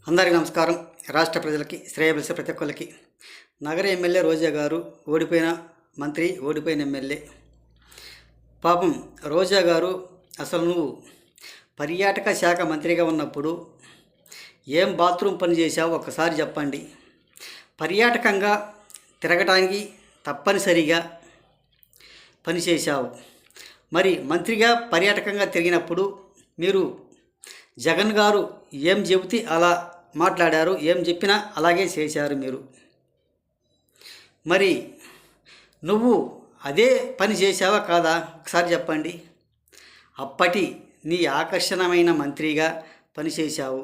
అందరికీ నమస్కారం. రాష్ట్ర ప్రజలకి, శ్రేయబలిసే ప్రతి ఒక్కరికి. నగర ఎమ్మెల్యే రోజా గారు ఓడిపోయిన మంత్రి, ఓడిపోయిన ఎమ్మెల్యే. పాపం రోజా గారు, అసలు నువ్వు పర్యాటక శాఖ మంత్రిగా ఉన్నప్పుడు ఏం బాత్రూమ్ పని చేశావు ఒక్కసారి చెప్పండి. పర్యాటకంగా తిరగటానికి తప్పనిసరిగా పనిచేశావు. మరి మంత్రిగా పర్యాటకంగా తిరిగినప్పుడు మీరు జగన్ గారు ఏం చెబితే అలా మాట్లాడారు, ఏం చెప్పినా అలాగే చేశారు మీరు. మరి నువ్వు అదే పని చేశావా కాదా ఒకసారి చెప్పండి. అప్పటి నీ ఆకర్షణమైన మంత్రిగా పనిచేశావు.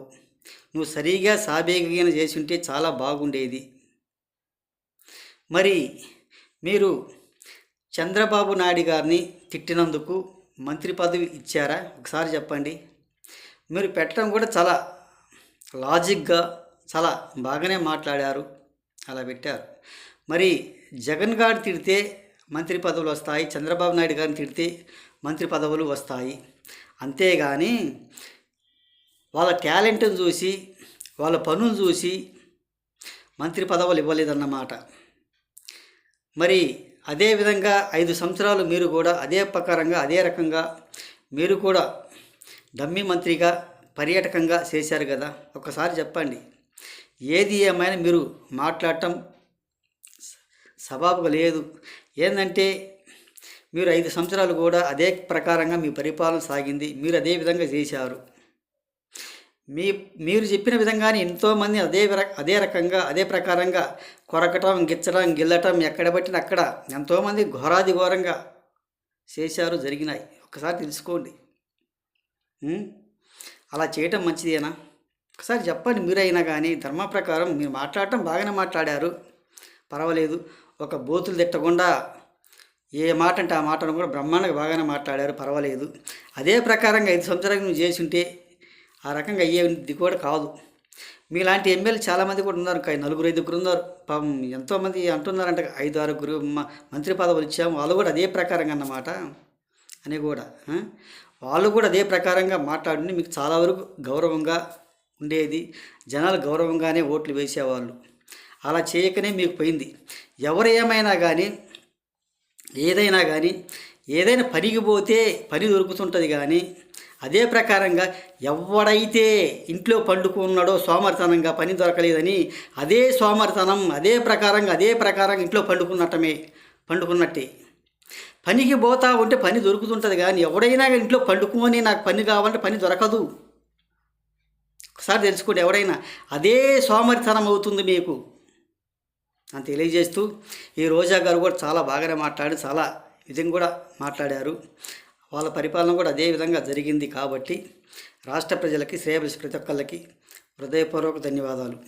నువ్వు సరిగా సాబేగిన చేసి ఉంటే చాలా బాగుండేది. మరి మీరు చంద్రబాబు నాయుడు గారిని తిట్టినందుకు మంత్రి పదవి ఇచ్చారా ఒకసారి చెప్పండి. మీరు పెట్టడం కూడా చాలా లాజిక్గా చాలా బాగానే మాట్లాడారు, అలా పెట్టారు. మరి జగన్ గారు తిడితే మంత్రి పదవులు వస్తాయి, చంద్రబాబు నాయుడు గారిని తిడితే మంత్రి పదవులు వస్తాయి. అంతేగాని వాళ్ళ టాలెంట్ని చూసి, వాళ్ళ పనులు చూసి మంత్రి పదవులు ఇవ్వలేదన్నమాట. మరి అదేవిధంగా 5 సంవత్సరాలు మీరు కూడా అదే ప్రకారంగా అదే రకంగా మీరు కూడా డమ్మీ మంత్రిగా పర్యాటకంగా చేశారు కదా. ఒకసారి చెప్పండి. ఏది ఏమైనా మీరు మాట్లాడటం సబబుగా లేదు. ఏంటంటే మీరు 5 సంవత్సరాలు కూడా అదే ప్రకారంగా మీ పరిపాలన సాగింది, మీరు అదే విధంగా చేశారు. మీరు చెప్పిన విధంగానే ఎంతోమంది అదే రకంగా అదే ప్రకారంగా కొరకటం, గిచ్చడం, గిల్లటం ఎక్కడ పట్టిన అక్కడ ఎంతోమంది ఘోరాది ఘోరంగా చేశారు, జరిగినాయి. ఒకసారి తెలుసుకోండి. అలా చేయటం మంచిదేనా ఒకసారి చెప్పండి. మీరైనా కానీ ధర్మ ప్రకారం మీరు మాట్లాడటం బాగానే మాట్లాడారు, పర్వాలేదు. ఒక బూతులు తిట్టకుండా ఏ మాట అంటే ఆ మాటను కూడా బ్రహ్మాండంగా బాగానే మాట్లాడారు, పర్వాలేదు. అదే ప్రకారంగా 5 సంవత్సరాలు నువ్వు చేసి ఉంటే ఆ రకంగా అయ్యేది కూడా కాదు. మీలాంటి ఎమ్మెల్యే చాలామంది కూడా ఉన్నారు, 4-5 ఉన్నారు. పాపం ఎంతోమంది అంటున్నారంట 5-6 మంత్రి పదవులు ఇచ్చాము, వాళ్ళు కూడా అదే ప్రకారంగా అన్నమాట అని కూడా వాళ్ళు కూడా అదే ప్రకారంగా మాట్లాడి మీకు చాలా వరకు గౌరవంగా ఉండేది. జనాలు గౌరవంగానే ఓట్లు వేసేవాళ్ళు. అలా చేయకనే మీకు పోయింది. ఎవరు ఏమైనా కానీ ఏదైనా పనికి పోతే పని దొరుకుతుంటుంది. కానీ అదే ప్రకారంగా ఎవడైతే ఇంట్లో పండుకున్నాడో సోమరితనంగా పని దొరకలేదని అదే సోమరితనం అదే ప్రకారంగా ఇంట్లో పండుకున్నట్టే. పనికి పోతా ఉంటే పని దొరుకుతుంటుంది. కానీ ఎవడైనా ఇంట్లో పండుకొని నాకు పని కావాలంటే పని దొరకదు. ఒకసారి తెలుసుకోండి. ఎవడైనా అదే సోమరితనం అవుతుంది మీకు అని తెలియజేస్తూ, ఈ రోజా గారు కూడా చాలా బాగానే మాట్లాడి చాలా విధంగా కూడా మాట్లాడారు. వాళ్ళ పరిపాలన కూడా అదే విధంగా జరిగింది. కాబట్టి రాష్ట్ర ప్రజలకి, శ్రేయబలిసే ప్రతి ఒక్కళ్ళకి హృదయపూర్వక ధన్యవాదాలు.